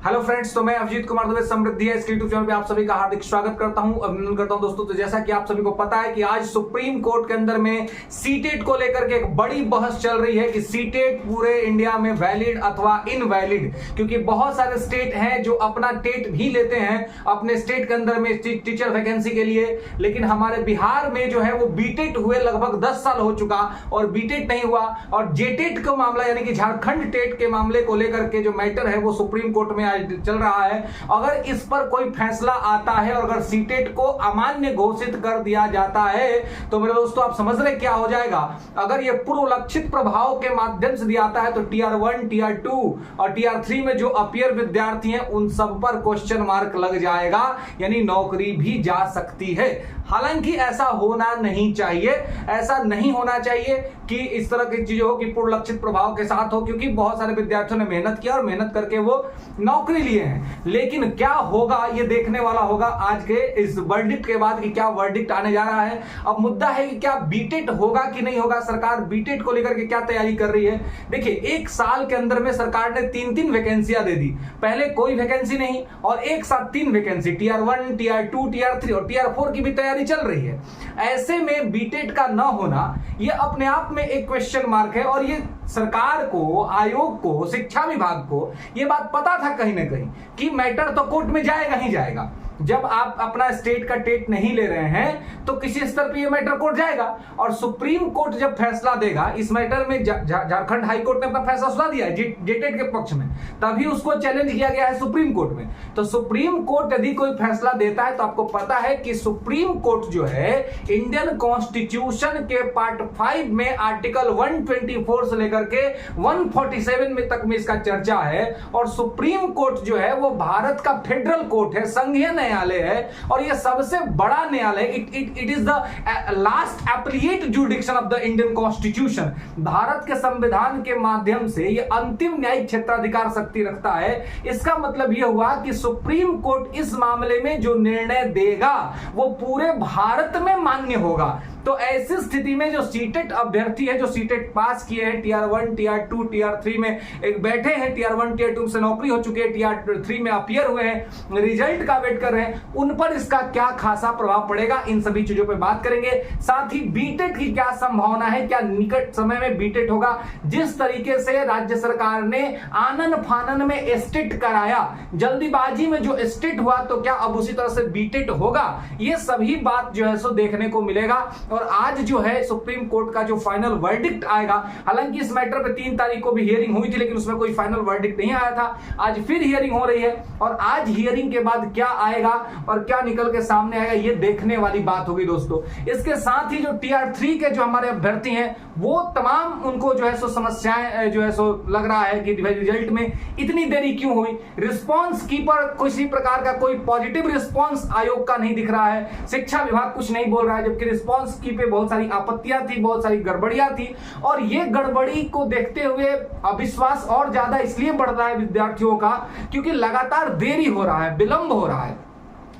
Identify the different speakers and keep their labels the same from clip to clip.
Speaker 1: Hello friends, तो मैं अभिजीत कुमार दुबे समृद्धि इस यूट्यूब चैनल पे आप सभी का हार्दिक स्वागत करता हूं, अभिनंदन करता हूं दोस्तों। तो जैसा कि आप सभी को पता है कि आज सुप्रीम कोर्ट के अंदर में सीटेट को लेकर के एक बड़ी बहस चल रही है कि सीटेट पूरे इंडिया में वैलिड अथवा इनवैलिड, क्योंकि बहुत सारे स्टेट हैं जो अपना टेट भी लेते हैं अपने स्टेट के अंदर में टीचर वैकेंसी के लिए, लेकिन हमारे बिहार में जो है वो बीटेट हुए लगभग 10 साल हो चुका और बीटेट नहीं हुआ। और जेटेट का मामला यानी कि झारखंड टेट के मामले को लेकर के जो मैटर है वो सुप्रीम कोर्ट में चल रहा है। अगर इस पर कोई फैसला आता है और अगर सीटेट को अमान्य घोषित कर दिया जाता है तो मेरे दोस्तों आप समझ रहे क्या हो जाएगा। अगर यह पूर्व लक्षित प्रभाव के माध्यम से दिया जाता है तो टीआर 1, टीआर 2 और टीआर 3 में जो अपियर विद्यार्थी हैं उन सब पर क्वेश्चन मार्क लग जाएगा, यानी नौकरी भी जा सकती है। हालांकि ऐसा होना नहीं चाहिए, ऐसा नहीं होना चाहिए कि इस तरह की चीजें हो कि पूर्व लक्षित प्रभाव के साथ हो, क्योंकि बहुत सारे विद्यार्थियों ने मेहनत किया और मेहनत करके वो नौकरी लिए हैं। लेकिन क्या होगा ये देखने वाला होगा आज के इस वर्डिक्ट के बाद कि क्या वर्डिक्ट आने जा रहा है। अब मुद्दा है कि क्या बीटेट होगा कि नहीं होगा। सरकार बीटेट को लेकर के क्या तैयारी कर रही है। देखिए, एक साल के अंदर में सरकार ने 3-3 वैकेंसियां दे दी। पहले कोई वैकेंसी नहीं और एक साथ 3 वैकेंसी, टीआर 1, टीआर 2, टीआर 3 और टीआर 4 की भी तैयारी चल रही है। ऐसे में बीटेट का न होना यह अपने आप में एक क्वेश्चन मार्क है और ये सरकार को, आयोग को, शिक्षा विभाग को यह बात पता था कहीं ना कहीं कि मैटर तो कोर्ट में जाएगा ही जाएगा। जब आप अपना स्टेट का टेट नहीं ले रहे हैं तो किसी स्तर पे ये मैटर कोर्ट जाएगा और सुप्रीम कोर्ट जब फैसला देगा इस मैटर में, झारखंड हाई कोर्ट ने अपना फैसला सुना दिया है जेटेट के पक्ष में, तभी उसको चैलेंज किया गया है सुप्रीम कोर्ट में। तो सुप्रीम कोर्ट यदि कोई फैसला देता है तो आपको पता है कि सुप्रीम कोर्ट जो है इंडियन कॉन्स्टिट्यूशन के पार्ट 5 में आर्टिकल 124 से लेकर के 147 में तक में इसका चर्चा है। और सुप्रीम कोर्ट जो है वो भारत का फेडरल कोर्ट है, संघीय न्यायालय है और यह सबसे बड़ा न्यायालय। It is the last appellate jurisdiction of the Indian constitution. भारत के संविधान के माध्यम से यह अंतिम न्यायिक क्षेत्राधिकार शक्ति रखता है। इसका मतलब यह हुआ कि सुप्रीम कोर्ट इस मामले में जो निर्णय देगा वो पूरे भारत में मान्य होगा। तो ऐसी स्थिति में जो सीटेट अभ्यर्थी है, जो सीटेट पास किए हैं, टीआर 1, टीआर 2, टीआर 3 में एक बैठे हैं, टीआर 1, टीआर 2 से नौकरी हो चुकी है, टीआर 3 में अपियर हुए हैं, रिजल्ट का वेट कर रहे हैं, उन पर इसका क्या खासा प्रभाव पड़ेगा, इन सभी चीजों पे बात करेंगे। साथ ही बीटेट की क्या संभावना है, क्या निकट समय में बीटेट होगा। जिस तरीके से राज्य सरकार ने आनन फानन में एस्टेट कराया, जल्दीबाजी में जो एस्टेट हुआ, तो क्या अब उसी तरह से बीटेट होगा। ये सभी बात जो है सो देखने को मिलेगा। और आज जो है सुप्रीम कोर्ट का जो फाइनल वर्डिक्ट आएगा, हालांकि इस मैटर पे 3 तारीख को भी हियरिंग हुई थी लेकिन उसमें कोई फाइनल वर्डिक्ट नहीं आया था। आज फिर हियरिंग हो रही है और आज हियरिंग के बाद क्या आएगा और क्या निकल के सामने आएगा ये देखने वाली बात होगी दोस्तों। इसके साथ ही जो टीआर 3 के जो हमारे अभ्यर्थी हैं वो तमाम उनको जो है सो समस्याएं जो है सो लग रहा है कि रिजल्ट में इतनी देरी क्यों हुई। रिस्पॉन्स की पर किसी प्रकार का कोई पॉजिटिव रिस्पॉन्स आयोग का नहीं दिख रहा है, शिक्षा विभाग कुछ नहीं बोल रहा है, जबकि रिस्पॉन्स की पे बहुत सारी आपत्तियां थी, बहुत सारी गड़बड़ियां थी। और ये गड़बड़ी को देखते हुए अविश्वास और ज्यादा इसलिए बढ़ रहा है विद्यार्थियों का क्योंकि लगातार देरी हो रहा है, विलंब हो रहा है।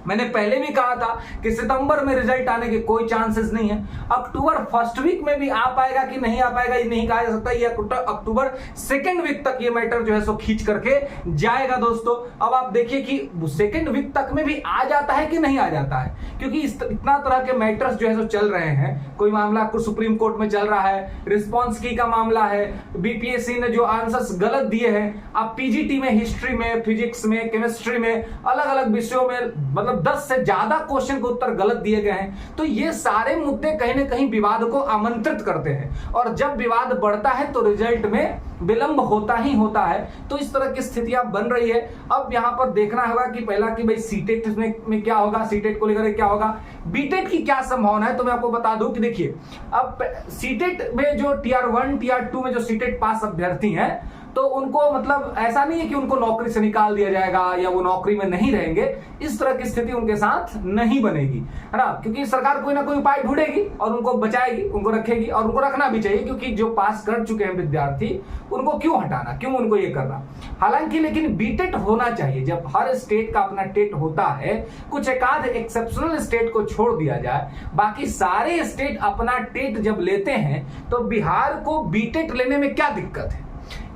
Speaker 1: मैंने पहले भी कहा था कि सितंबर में रिजल्ट आने के कोई चांसेस नहीं है। अक्टूबर फर्स्ट वीक में भी आ पाएगा कि नहीं आ पाएगा ये नहीं कहा जा सकता। ये अक्टूबर सेकेंड वीक तक ये मैटर जो है सो खींच करके जाएगा दोस्तों। अब आप देखिए कि सेकेंड वीक तक में भी आ जाता है कि नहीं आ जाता है, क्योंकि इतना तरह के मैटर्स जो है सो चल रहे हैं। कोई मामला आपको सुप्रीम कोर्ट में चल रहा है, रिस्पॉन्स की का मामला है, बीपीएससी ने जो आंसर्स गलत दिए हैं, आप पीजीटी में हिस्ट्री में, फिजिक्स में, केमिस्ट्री में, अलग अलग विषयों में मतलब 10 से ज्यादा क्वेश्चन के उत्तर गलत दिए गए हैं। तो ये सारे मुद्दे कहीं ना कहीं विवाद को आमंत्रित करते हैं और जब विवाद बढ़ता है तो रिजल्ट में विलंब होता ही होता है। तो इस तरह की स्थितियां बन रही है। अब यहां पर देखना होगा कि पहला कि भाई सीटेट में क्या होगा, सीटेट को लेकर क्या होगा, बीटेट की क्या संभावना है। तो मैं आपको बता दूं कि देखिए, अब सीटेट में जो टीआर 1, टीआर 2 में जो सीटेट पास अभ्यर्थी हैं तो उनको मतलब ऐसा नहीं है कि उनको नौकरी से निकाल दिया जाएगा या वो नौकरी में नहीं रहेंगे। इस तरह की स्थिति उनके साथ नहीं बनेगी, है ना, क्योंकि सरकार कोई ना कोई उपाय ढूंढेगी और उनको बचाएगी, उनको रखेगी और उनको रखना भी चाहिए, क्योंकि जो पास कर चुके हैं विद्यार्थी उनको क्यों हटाना, क्यों उनको ये करना। हालांकि लेकिन बीटेट होना चाहिए। जब हर स्टेट का अपना टेट होता है, कुछ एकाध एक्सेप्शनल स्टेट को छोड़ दिया जाए, बाकी सारे स्टेट अपना टेट जब लेते हैं तो बिहार को बीटेट लेने में क्या दिक्कत है,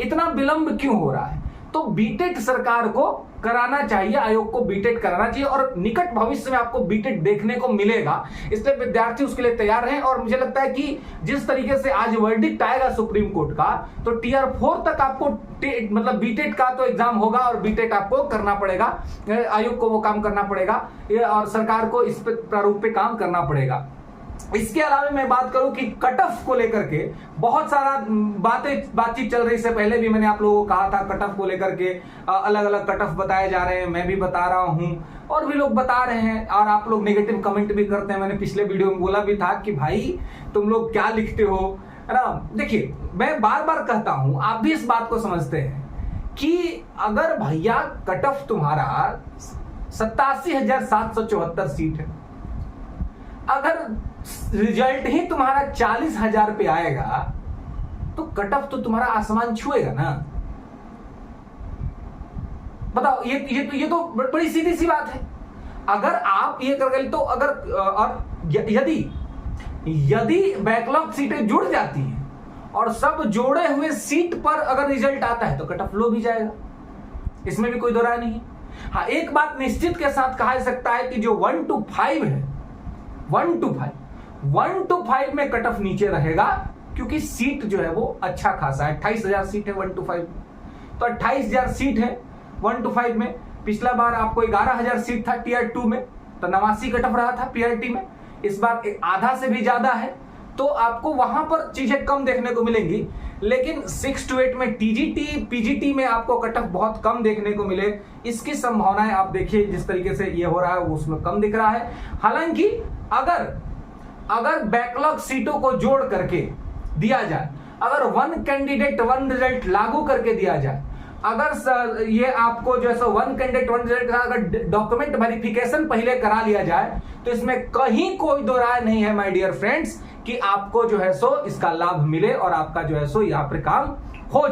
Speaker 1: इतना विलंब क्यों हो रहा है। तो बीटेट सरकार को कराना चाहिए, आयोग को बीटेट कराना चाहिए और निकट भविष्य में आपको बीटेट देखने को मिलेगा। इसलिए विद्यार्थी उसके लिए तैयार हैं और मुझे लगता है कि जिस तरीके से आज वर्डिक्ट आएगा सुप्रीम कोर्ट का, तो टियर 4 तक आपको मतलब बीटेट का तो एग्जाम होगा और बीटेट आपको करना पड़ेगा, आयोग को वो काम करना पड़ेगा और सरकार को इस प्रारूप पे काम करना पड़ेगा। इसके अलावा मैं बात करूं कि कट ऑफ को लेकर के बहुत सारा बातचीत चल रही। से पहले भी मैंने आप लोगों को कहा था कट ऑफ को लेकर के अलग अलग कट ऑफ बताए जा रहे हैं, मैं भी बता रहा हूं और भी लोग बता रहे हैं और आप लोग नेगेटिव कमेंट भी करते हैं। मैंने पिछले वीडियो में बोला भी था कि भाई तुम लोग क्या लिखते हो, है ना। देखिए मैं बार बार कहता हूं, आप भी इस बात को समझते हैं कि अगर भैया कट ऑफ तुम्हारा 87,774 सीट है, अगर रिजल्ट ही तुम्हारा 40,000 पे आएगा तो कट ऑफ तो तुम्हारा आसमान छुएगा ना। बताओ, ये तो बड़ी सीधी सी बात है। अगर आप ये कर गए तो अगर और यदि बैकलॉग सीटें जुड़ जाती हैं और सब जोड़े हुए सीट पर अगर रिजल्ट आता है तो कट ऑफ लो भी जाएगा, इसमें भी कोई दो राय नहीं है। हाँ, एक बात निश्चित के साथ कहा जा सकता है कि जो 1 to 5 है, 1 to 5 में कट ऑफ नीचे रहेगा क्योंकि सीट जो है वो अच्छा खासा है। 28,000 सीट है 1 to 5, तो 28,000 सीट है 1 to 5 में। पिछला बार आपको 11,000 सीट था टीयर 2 में, तो 89 कट ऑफ रहा था पीआरटी में। इस बार आधा से भी ज्यादा है, तो आपको वहां पर चीजें कम देखने को मिलेंगी। लेकिन 6 to 8 में टीजीटी पीजीटी में आपको कट ऑफ बहुत कम देखने को मिले, इसकी संभावनाएं आप देखिए जिस तरीके से ये हो रहा है वो उसमें कम दिख रहा है। हालांकि अगर बैकलॉग सीटों को जोड़ करके दिया जाए, अगर 1 कैंडिडेट 1 रिजल्ट लागू करके दिया जाए, अगर ये आपको जो है 1 कैंडिडेट 1 रिजल्ट का अगर डॉक्यूमेंट वेरिफिकेशन पहले करा लिया जाए तो इसमें कहीं कोई दो राय नहीं है माय डियर फ्रेंड्स कि आपको जो है सो इसका लाभ मिले और आपका जो है सो यहां पर काम हो